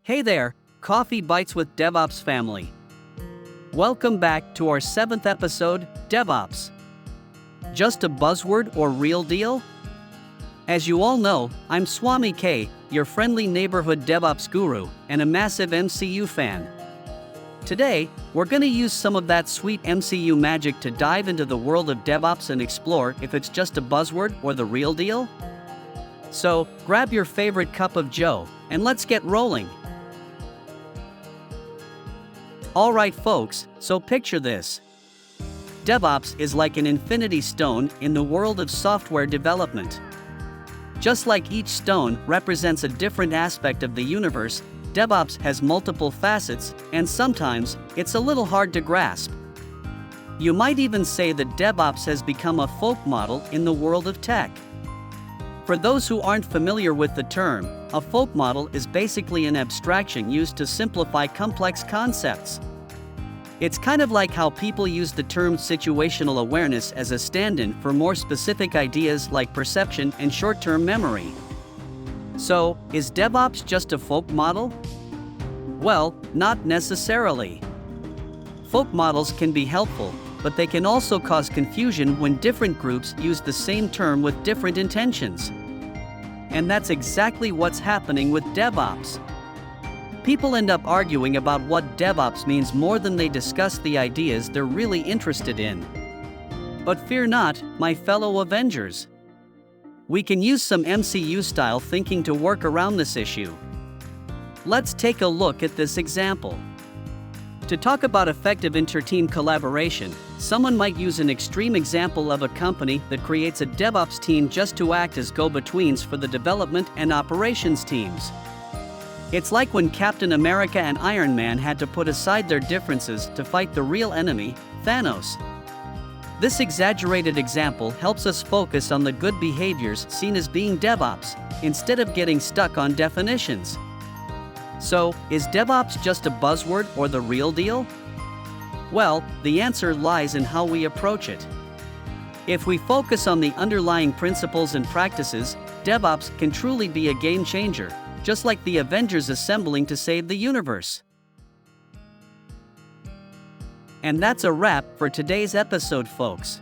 Hey there, Coffee Bytes with DevOps family. Welcome back to our 7th episode, DevOps. Just a buzzword or real deal? As you all know, I'm Swami K, your friendly neighborhood DevOps guru, and a massive MCU fan. Today, we're gonna use some of that sweet MCU magic to dive into the world of DevOps and explore if it's just a buzzword or the real deal. So, grab your favorite cup of joe, and let's get rolling. Alright folks, so picture this. DevOps is like an infinity stone in the world of software development. Just like each stone represents a different aspect of the universe, DevOps has multiple facets, and sometimes, it's a little hard to grasp. You might even say that DevOps has become a folk model in the world of tech. For those who aren't familiar with the term, a folk model is basically an abstraction used to simplify complex concepts. It's kind of like how people use the term situational awareness as a stand-in for more specific ideas like perception and short-term memory. So, is DevOps just a folk model? Well, not necessarily. Folk models can be helpful, but they can also cause confusion when different groups use the same term with different intentions. And that's exactly what's happening with DevOps. People end up arguing about what DevOps means more than they discuss the ideas they're really interested in. But fear not, my fellow Avengers. We can use some MCU-style thinking to work around this issue. Let's take a look at this example. To talk about effective inter-team collaboration, someone might use an extreme example of a company that creates a DevOps team just to act as go-betweens for the development and operations teams. It's like when Captain America and Iron Man had to put aside their differences to fight the real enemy, Thanos. This exaggerated example helps us focus on the good behaviors seen as being DevOps, instead of getting stuck on definitions. So, is DevOps just a buzzword or the real deal? Well, the answer lies in how we approach it. If we focus on the underlying principles and practices, DevOps can truly be a game changer, just like the Avengers assembling to save the universe. And that's a wrap for today's episode, folks.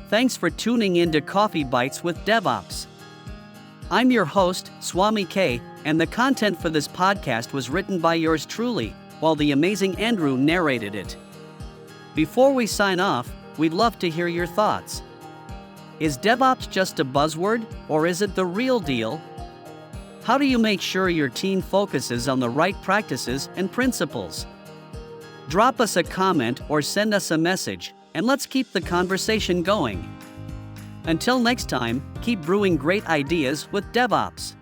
Thanks for tuning in to Coffee Bytes with DevOps. I'm your host, Swami K, and the content for this podcast was written by yours truly, while the amazing Andrew narrated it. Before we sign off, we'd love to hear your thoughts. Is DevOps just a buzzword, or is it the real deal? How do you make sure your team focuses on the right practices and principles? Drop us a comment or send us a message, and let's keep the conversation going. Until next time, keep brewing great ideas with DevOps.